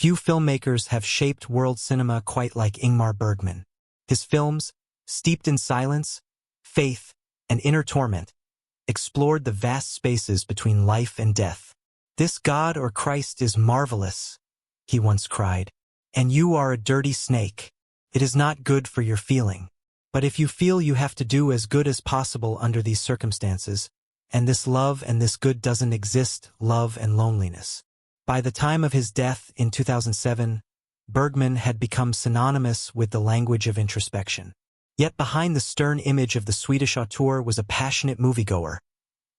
Few filmmakers have shaped world cinema quite like Ingmar Bergman. His films, steeped in silence, faith, and inner torment, explored the vast spaces between life and death. "This God or Christ is marvelous," he once cried, "and you are a dirty snake. It is not good for your feeling. But if you feel you have to do as good as possible under these circumstances, and this love and this good doesn't exist, love and loneliness." By the time of his death in 2007, Bergman had become synonymous with the language of introspection. Yet behind the stern image of the Swedish auteur was a passionate moviegoer,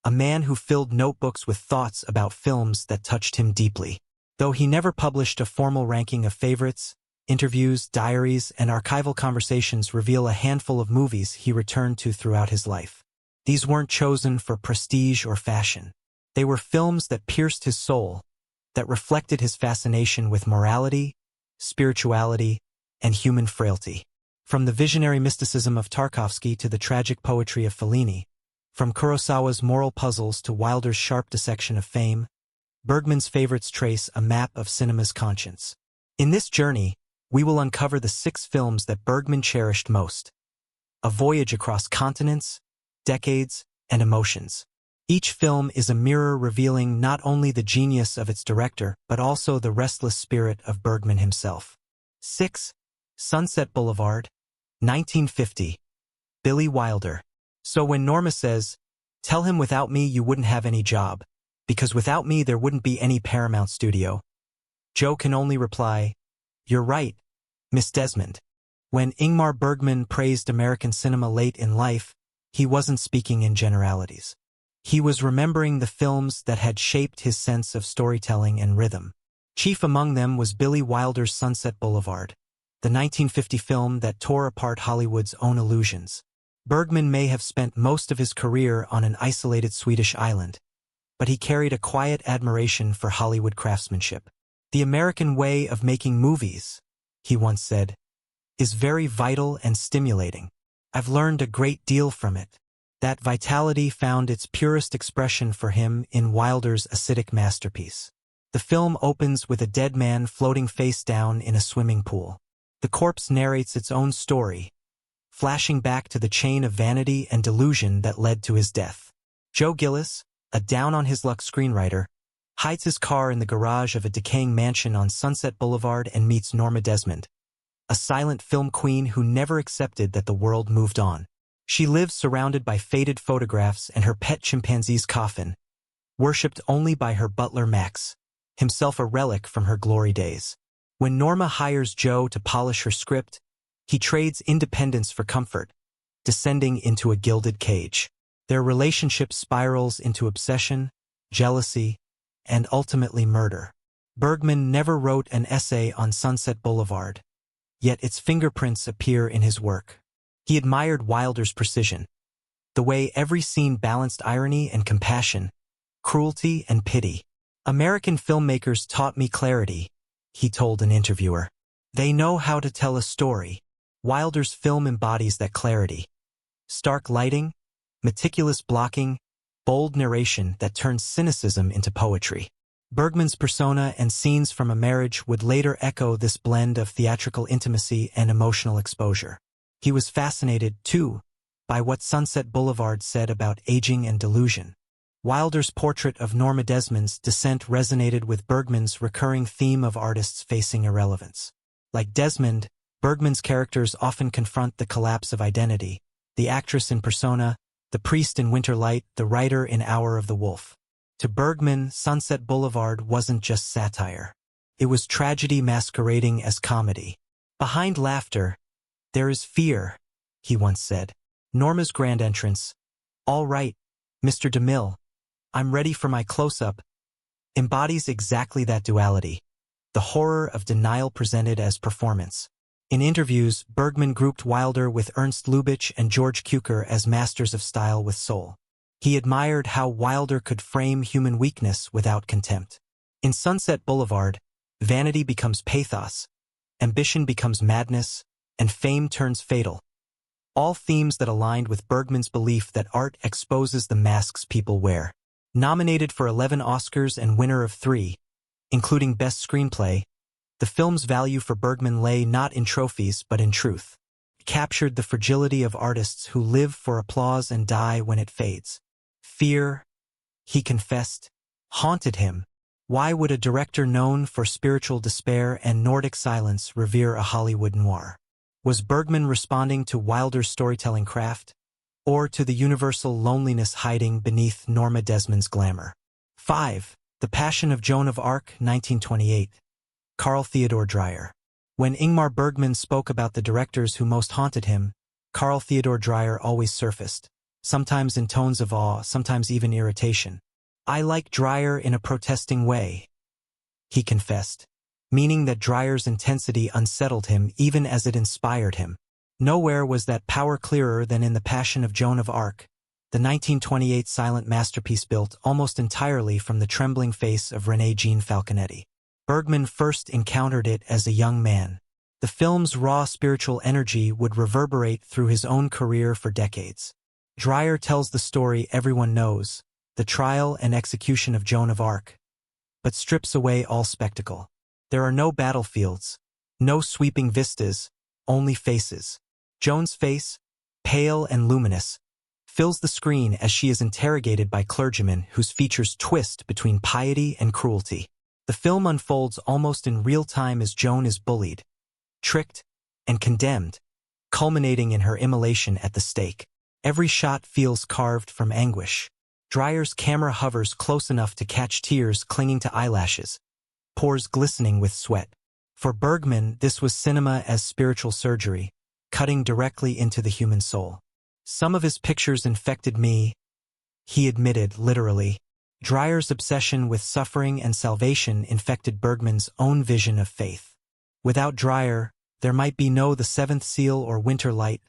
a man who filled notebooks with thoughts about films that touched him deeply. Though he never published a formal ranking of favorites, interviews, diaries, and archival conversations reveal a handful of movies he returned to throughout his life. These weren't chosen for prestige or fashion. They were films that pierced his soul, that reflected his fascination with morality, spirituality, and human frailty. From the visionary mysticism of Tarkovsky to the tragic poetry of Fellini, from Kurosawa's moral puzzles to Wilder's sharp dissection of fame, Bergman's favorites trace a map of cinema's conscience. In this journey, we will uncover the 6 films that Bergman cherished most, a voyage across continents, decades, and emotions. Each film is a mirror revealing not only the genius of its director, but also the restless spirit of Bergman himself. 6. Sunset Boulevard, 1950. Billy Wilder. So when Norma says, "Tell him without me you wouldn't have any job, because without me there wouldn't be any Paramount studio," Joe can only reply, "You're right, Miss Desmond." When Ingmar Bergman praised American cinema late in life, he wasn't speaking in generalities. He was remembering the films that had shaped his sense of storytelling and rhythm. Chief among them was Billy Wilder's Sunset Boulevard, the 1950 film that tore apart Hollywood's own illusions. Bergman may have spent most of his career on an isolated Swedish island, but he carried a quiet admiration for Hollywood craftsmanship. "The American way of making movies," he once said, "is very vital and stimulating. I've learned a great deal from it." That vitality found its purest expression for him in Wilder's acidic masterpiece. The film opens with a dead man floating face down in a swimming pool. The corpse narrates its own story, flashing back to the chain of vanity and delusion that led to his death. Joe Gillis, a down-on-his-luck screenwriter, hides his car in the garage of a decaying mansion on Sunset Boulevard and meets Norma Desmond, a silent film queen who never accepted that the world moved on. She lives surrounded by faded photographs and her pet chimpanzee's coffin, worshipped only by her butler Max, himself a relic from her glory days. When Norma hires Joe to polish her script, he trades independence for comfort, descending into a gilded cage. Their relationship spirals into obsession, jealousy, and ultimately murder. Bergman never wrote an essay on Sunset Boulevard, yet its fingerprints appear in his work. He admired Wilder's precision, the way every scene balanced irony and compassion, cruelty and pity. "American filmmakers taught me clarity," he told an interviewer. "They know how to tell a story." Wilder's film embodies that clarity. Stark lighting, meticulous blocking, bold narration that turns cynicism into poetry. Bergman's persona and Scenes from a Marriage would later echo this blend of theatrical intimacy and emotional exposure. He was fascinated, too, by what Sunset Boulevard said about aging and delusion. Wilder's portrait of Norma Desmond's descent resonated with Bergman's recurring theme of artists facing irrelevance. Like Desmond, Bergman's characters often confront the collapse of identity, the actress in Persona, the priest in Winter Light, the writer in Hour of the Wolf. To Bergman, Sunset Boulevard wasn't just satire. It was tragedy masquerading as comedy. "Behind laughter, there is fear," he once said. Norma's grand entrance, "All right, Mr. DeMille, I'm ready for my close-up," embodies exactly that duality, the horror of denial presented as performance. In interviews, Bergman grouped Wilder with Ernst Lubitsch and George Cukor as masters of style with soul. He admired how Wilder could frame human weakness without contempt. In Sunset Boulevard, vanity becomes pathos, ambition becomes madness, and fame turns fatal. All themes that aligned with Bergman's belief that art exposes the masks people wear. Nominated for 11 Oscars and winner of 3, including Best Screenplay, The film's value for Bergman lay not in trophies but in truth. It captured the fragility of artists who live for applause and die when it fades. Fear, he confessed, haunted him. Why would a director known for spiritual despair and Nordic silence revere a Hollywood noir? Was Bergman responding to Wilder's storytelling craft, or to the universal loneliness hiding beneath Norma Desmond's glamour? 5. The Passion of Joan of Arc, 1928. Carl Theodor Dreyer. When Ingmar Bergman spoke about the directors who most haunted him, Carl Theodor Dreyer always surfaced, sometimes in tones of awe, sometimes even irritation. I like Dreyer in a protesting way, he confessed, meaning that Dreyer's intensity unsettled him even as it inspired him. Nowhere was that power clearer than in The Passion of Joan of Arc, the 1928 silent masterpiece built almost entirely from the trembling face of René Jean Falconetti. Bergman first encountered it as a young man. The film's raw spiritual energy would reverberate through his own career for decades. Dreyer tells the story everyone knows, the trial and execution of Joan of Arc, but strips away all spectacle. There are no battlefields, no sweeping vistas, only faces. Joan's face, pale and luminous, fills the screen as she is interrogated by clergymen whose features twist between piety and cruelty. The film unfolds almost in real time as Joan is bullied, tricked, and condemned, culminating in her immolation at the stake. Every shot feels carved from anguish. Dreyer's camera hovers close enough to catch tears clinging to eyelashes, pores glistening with sweat. For Bergman, this was cinema as spiritual surgery, cutting directly into the human soul. Some of his pictures infected me, he admitted literally. Dreyer's obsession with suffering and salvation infected Bergman's own vision of faith. Without Dreyer, there might be no The Seventh Seal or Winter Light,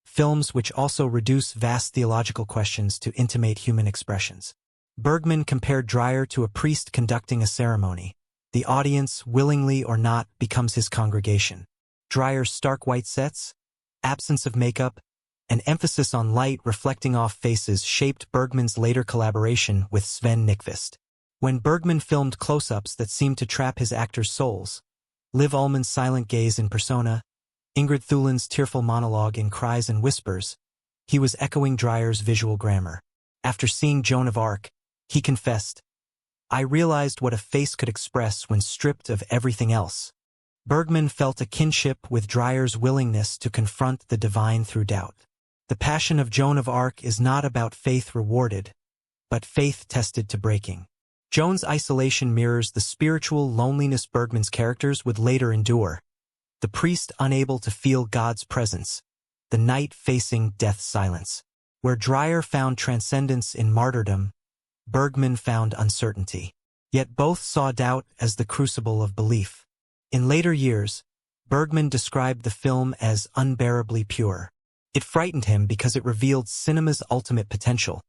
films which also reduce vast theological questions to intimate human expressions. Bergman compared Dreyer to a priest conducting a ceremony. The audience, willingly or not, becomes his congregation. Dreyer's stark white sets, absence of makeup, and emphasis on light reflecting off faces shaped Bergman's later collaboration with Sven Nykvist. When Bergman filmed close-ups that seemed to trap his actors' souls, Liv Ullmann's silent gaze in Persona, Ingrid Thulin's tearful monologue in Cries and Whispers, he was echoing Dreyer's visual grammar. After seeing Joan of Arc, he confessed, I realized what a face could express when stripped of everything else. Bergman felt a kinship with Dreyer's willingness to confront the divine through doubt. The Passion of Joan of Arc is not about faith rewarded, but faith tested to breaking. Joan's isolation mirrors the spiritual loneliness Bergman's characters would later endure. The priest unable to feel God's presence, the knight facing death's silence. Where Dreyer found transcendence in martyrdom, Bergman found uncertainty. Yet both saw doubt as the crucible of belief. In later years, Bergman described the film as unbearably pure. It frightened him because it revealed cinema's ultimate potential,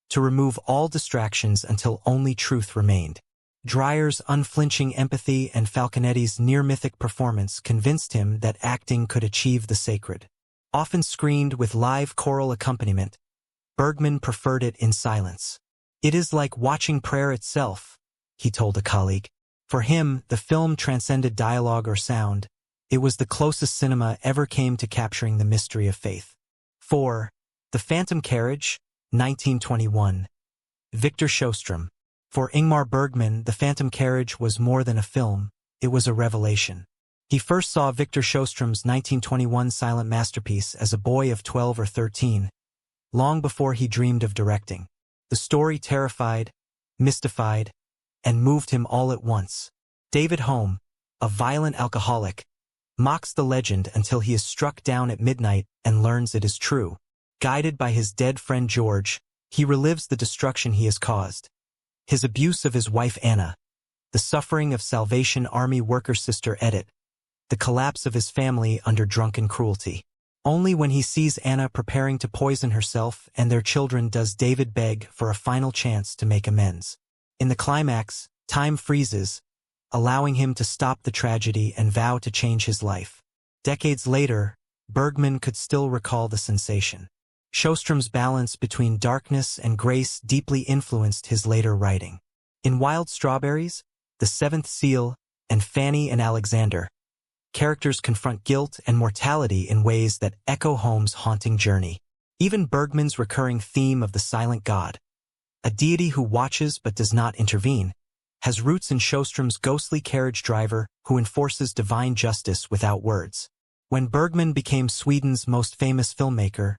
to remove all distractions until only truth remained. Dreyer's unflinching empathy and Falconetti's near-mythic performance convinced him that acting could achieve the sacred. Often screened with live choral accompaniment, Bergman preferred it in silence. It is like watching prayer itself, he told a colleague. For him, the film transcended dialogue or sound. It was the closest cinema ever came to capturing the mystery of faith. 4. The Phantom Carriage, 1921. Victor Sjöström. For Ingmar Bergman, The Phantom Carriage was more than a film, it was a revelation. He first saw Victor Sjöström's 1921 silent masterpiece as a boy of 12 or 13, long before he dreamed of directing. The story terrified, mystified, and moved him all at once. David Home, a violent alcoholic, mocks the legend until he is struck down at midnight and learns it is true. Guided by his dead friend George, he relives the destruction he has caused. His abuse of his wife Anna, the suffering of Salvation Army worker sister Edith, the collapse of his family under drunken cruelty. Only when he sees Anna preparing to poison herself and their children does David beg for a final chance to make amends. In the climax, time freezes, allowing him to stop the tragedy and vow to change his life. Decades later, Bergman could still recall the sensation. Sjöström's balance between darkness and grace deeply influenced his later writing. In Wild Strawberries, The Seventh Seal, and Fanny and Alexander, characters confront guilt and mortality in ways that echo Holmes' haunting journey. Even Bergman's recurring theme of the silent god, a deity who watches but does not intervene, has roots in Sjöström's ghostly carriage driver who enforces divine justice without words. When Bergman became Sweden's most famous filmmaker,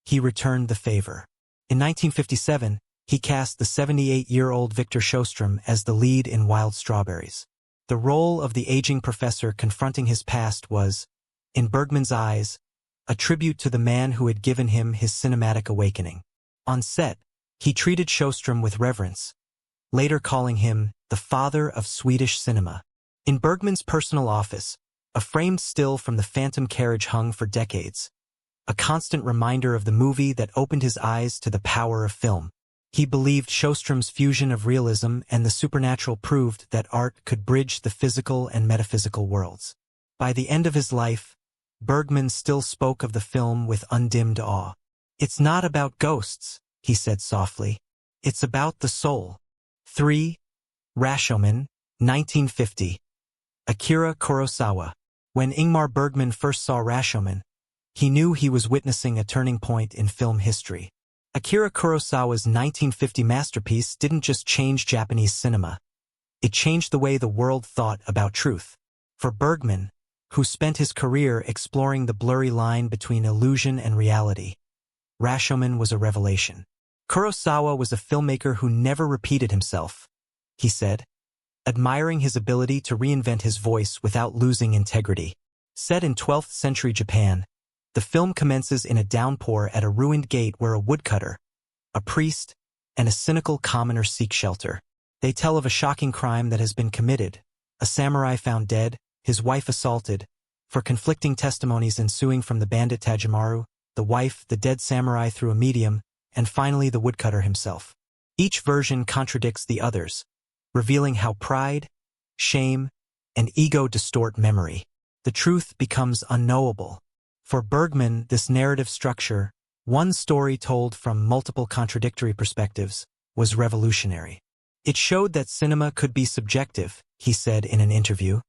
he returned the favor. In 1957, he cast the 78-year-old Victor Sjöström as the lead in Wild Strawberries. The role of the aging professor confronting his past was, in Bergman's eyes, a tribute to the man who had given him his cinematic awakening. On set, he treated Sjöström with reverence, later calling him the father of Swedish cinema. In Bergman's personal office, a framed still from the Phantom Carriage hung for decades, a constant reminder of the movie that opened his eyes to the power of film. He believed Sjöström's fusion of realism and the supernatural proved that art could bridge the physical and metaphysical worlds. By the end of his life, Bergman still spoke of the film with undimmed awe. "It's not about ghosts," he said softly. "It's about the soul." 3. Rashomon, 1950. Akira Kurosawa. When Ingmar Bergman first saw Rashomon, he knew he was witnessing a turning point in film history. Akira Kurosawa's 1950 masterpiece didn't just change Japanese cinema. It changed the way the world thought about truth. For Bergman, who spent his career exploring the blurry line between illusion and reality, Rashomon was a revelation. Kurosawa was a filmmaker who never repeated himself, he said, admiring his ability to reinvent his voice without losing integrity. Set in 12th century Japan, the film commences in a downpour at a ruined gate where a woodcutter, a priest, and a cynical commoner seek shelter. They tell of a shocking crime that has been committed, a samurai found dead, his wife assaulted, for conflicting testimonies ensuing from the bandit Tajimaru, the wife, the dead samurai through a medium, and finally the woodcutter himself. Each version contradicts the others, revealing how pride, shame, and ego distort memory. The truth becomes unknowable. For Bergman, this narrative structure, one story told from multiple contradictory perspectives, was revolutionary. It showed that cinema could be subjective, he said in an interview,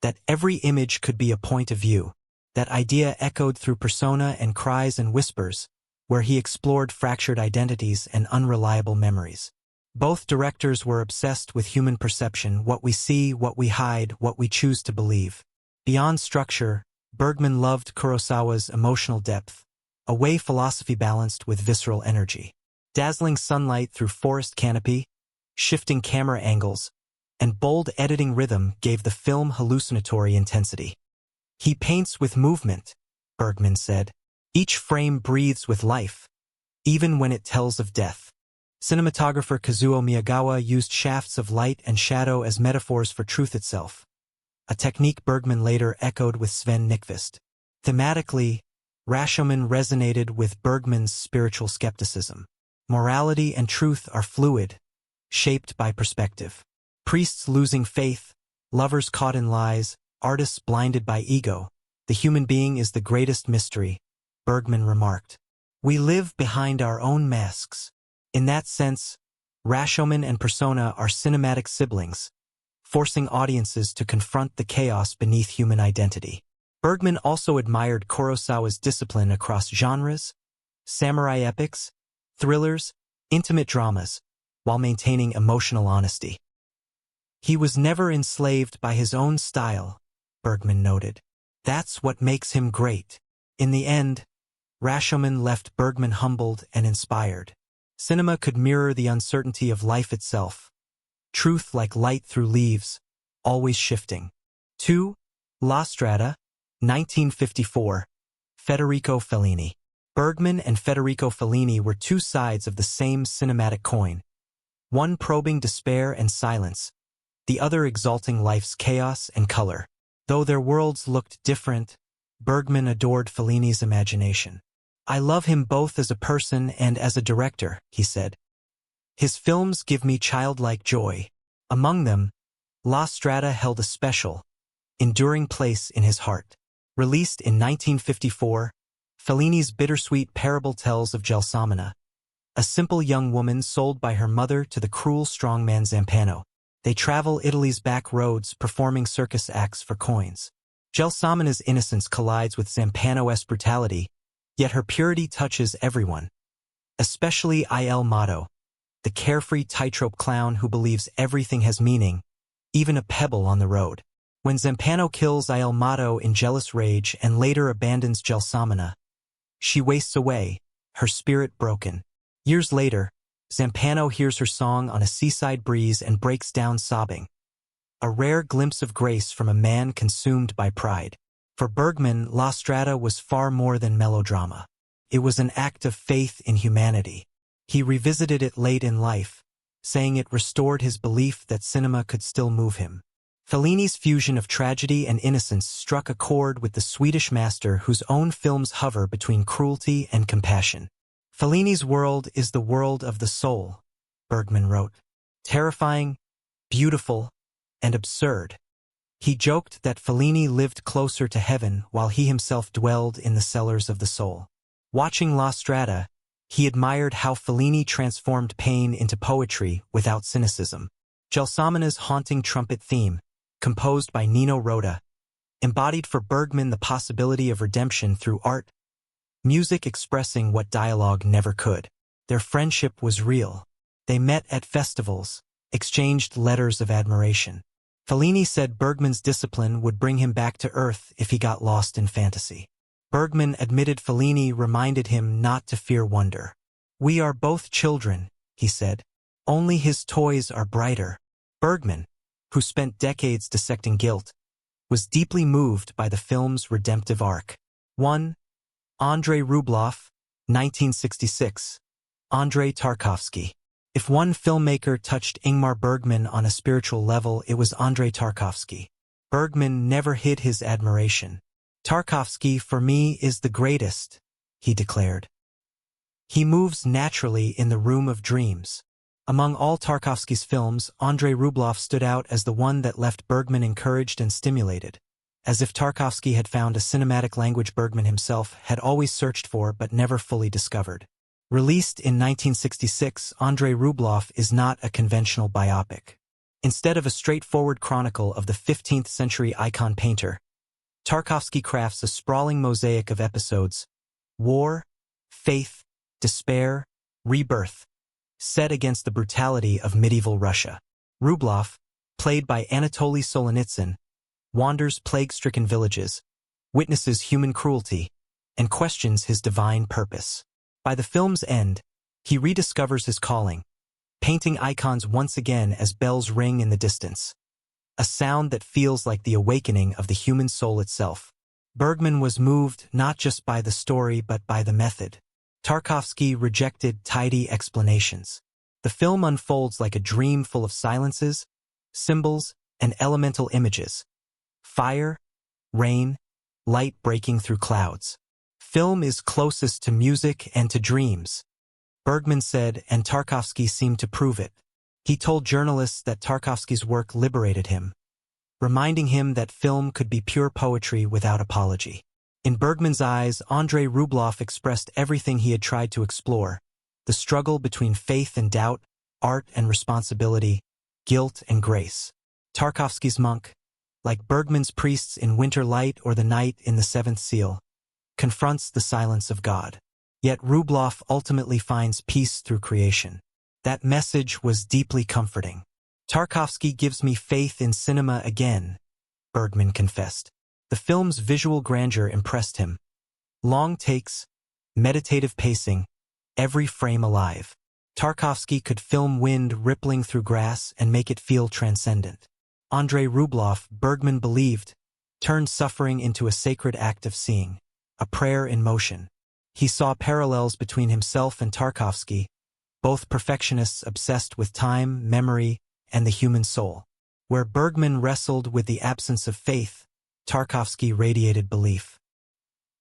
that every image could be a point of view. That idea echoed through Persona and Cries and Whispers, where he explored fractured identities and unreliable memories. Both directors were obsessed with human perception, what we see, what we hide, what we choose to believe. Beyond structure, Bergman loved Kurosawa's emotional depth, a way philosophy balanced with visceral energy. Dazzling sunlight through forest canopy, shifting camera angles, and bold editing rhythm gave the film hallucinatory intensity. "He paints with movement," Bergman said. "Each frame breathes with life, even when it tells of death." Cinematographer Kazuo Miyagawa used shafts of light and shadow as metaphors for truth itself, a technique Bergman later echoed with Sven Nykvist. Thematically, Rashomon resonated with Bergman's spiritual skepticism. Morality and truth are fluid, shaped by perspective. Priests losing faith, lovers caught in lies, artists blinded by ego. The human being is the greatest mystery, Bergman remarked. We live behind our own masks. In that sense, Rashomon and Persona are cinematic siblings, forcing audiences to confront the chaos beneath human identity. Bergman also admired Kurosawa's discipline across genres, samurai epics, thrillers, intimate dramas, while maintaining emotional honesty. He was never enslaved by his own style, Bergman noted. That's what makes him great. In the end, Rashomon left Bergman humbled and inspired. Cinema could mirror the uncertainty of life itself. Truth like light through leaves, always shifting. 2. La Strada, 1954. Federico Fellini. Bergman and Federico Fellini were two sides of the same cinematic coin. One probing despair and silence, the other exalting life's chaos and color. Though their worlds looked different, Bergman adored Fellini's imagination. I love him both as a person and as a director, he said. His films give me childlike joy. Among them, La Strada held a special, enduring place in his heart. Released in 1954, Fellini's bittersweet parable tells of Gelsomina, a simple young woman sold by her mother to the cruel strongman Zampano. They travel Italy's back roads, performing circus acts for coins. Gelsomina's innocence collides with Zampano's brutality, yet her purity touches everyone, especially Il Motto, the carefree tightrope clown who believes everything has meaning, even a pebble on the road. When Zampano kills Il Motto in jealous rage and later abandons Gelsomina, she wastes away, her spirit broken. Years later, Zampano hears her song on a seaside breeze and breaks down sobbing. A rare glimpse of grace from a man consumed by pride. For Bergman, La Strada was far more than melodrama. It was an act of faith in humanity. He revisited it late in life, saying it restored his belief that cinema could still move him. Fellini's fusion of tragedy and innocence struck a chord with the Swedish master whose own films hover between cruelty and compassion. Fellini's world is the world of the soul, Bergman wrote. Terrifying, beautiful, and absurd. He joked that Fellini lived closer to heaven while he himself dwelled in the cellars of the soul. Watching La Strada, he admired how Fellini transformed pain into poetry without cynicism. Gelsomina's haunting trumpet theme, composed by Nino Rota, embodied for Bergman the possibility of redemption through art, music expressing what dialogue never could. Their friendship was real. They met at festivals, exchanged letters of admiration. Fellini said Bergman's discipline would bring him back to earth if he got lost in fantasy. Bergman admitted Fellini reminded him not to fear wonder. "We are both children," he said. "Only his toys are brighter." Bergman, who spent decades dissecting guilt, was deeply moved by the film's redemptive arc. 1. Andrei Rublev, 1966. Andrei Tarkovsky. If one filmmaker touched Ingmar Bergman on a spiritual level, it was Andrei Tarkovsky. Bergman never hid his admiration. "Tarkovsky, for me, is the greatest," he declared. He moves naturally in the room of dreams. Among all Tarkovsky's films, Andrei Rublev stood out as the one that left Bergman encouraged and stimulated, as if Tarkovsky had found a cinematic language Bergman himself had always searched for but never fully discovered. Released in 1966, Andrei Rublev is not a conventional biopic. Instead of a straightforward chronicle of the 15th century icon painter, Tarkovsky crafts a sprawling mosaic of episodes: war, faith, despair, rebirth, set against the brutality of medieval Russia. Rublev, played by Anatoly Solzhenitsyn, wanders plague-stricken villages, witnesses human cruelty, and questions his divine purpose. By the film's end, he rediscovers his calling, painting icons once again as bells ring in the distance, a sound that feels like the awakening of the human soul itself. Bergman was moved not just by the story but by the method. Tarkovsky rejected tidy explanations. The film unfolds like a dream full of silences, symbols, and elemental images. Fire, rain, light breaking through clouds. Film is closest to music and to dreams, Bergman said, and Tarkovsky seemed to prove it. He told journalists that Tarkovsky's work liberated him, reminding him that film could be pure poetry without apology. In Bergman's eyes, Andrei Rublev expressed everything he had tried to explore: the struggle between faith and doubt, art and responsibility, guilt and grace. Tarkovsky's monk, like Bergman's priests in Winter Light or the Night in The Seventh Seal, confronts the silence of God. Yet Rublev ultimately finds peace through creation. That message was deeply comforting. "Tarkovsky gives me faith in cinema again," Bergman confessed. The film's visual grandeur impressed him. Long takes, meditative pacing, every frame alive. Tarkovsky could film wind rippling through grass and make it feel transcendent. Andrei Rublev, Bergman believed, turned suffering into a sacred act of seeing, a prayer in motion. He saw parallels between himself and Tarkovsky, both perfectionists obsessed with time, memory, and the human soul. Where Bergman wrestled with the absence of faith, Tarkovsky radiated belief.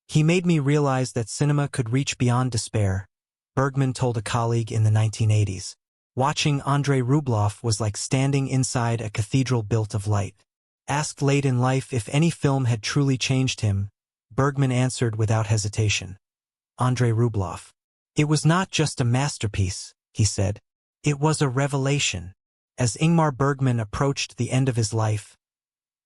"He made me realize that cinema could reach beyond despair," Bergman told a colleague in the 1980s. Watching Andrei Rublev was like standing inside a cathedral built of light. Asked late in life if any film had truly changed him, Bergman answered without hesitation: "Andrei Rublev. It was not just a masterpiece," he said. "It was a revelation." As Ingmar Bergman approached the end of his life,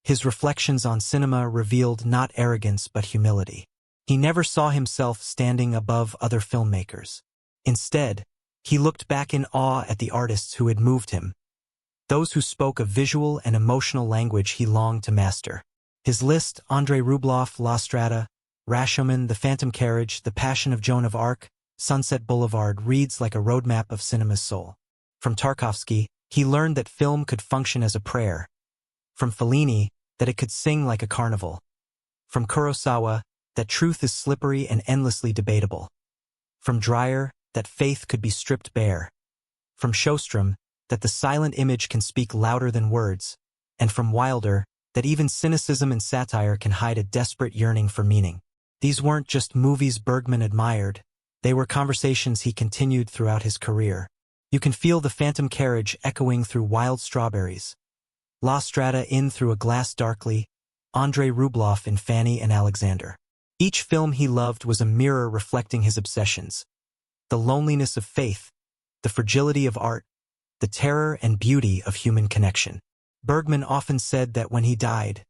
his reflections on cinema revealed not arrogance but humility. He never saw himself standing above other filmmakers. Instead, he looked back in awe at the artists who had moved him, those who spoke a visual and emotional language he longed to master. His list: Andrei Rublev, La Strada, Rashomon, The Phantom Carriage, The Passion of Joan of Arc, Sunset Boulevard, reads like a roadmap of cinema's soul. From Tarkovsky, he learned that film could function as a prayer. From Fellini, that it could sing like a carnival. From Kurosawa, that truth is slippery and endlessly debatable. From Dreyer, that faith could be stripped bare. From Sjostrom, that the silent image can speak louder than words. And from Wilder, that even cynicism and satire can hide a desperate yearning for meaning. These weren't just movies Bergman admired, they were conversations he continued throughout his career. You can feel The Phantom Carriage echoing through Wild Strawberries, La Strada in Through a Glass Darkly, Andrei Rublev in Fanny and Alexander. Each film he loved was a mirror reflecting his obsessions. The loneliness of faith, the fragility of art, the terror and beauty of human connection. Bergman often said that when he died,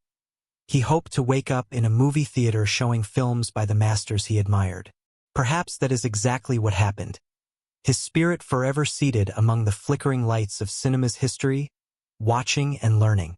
he hoped to wake up in a movie theater showing films by the masters he admired. Perhaps that is exactly what happened. His spirit forever seated among the flickering lights of cinema's history, watching and learning.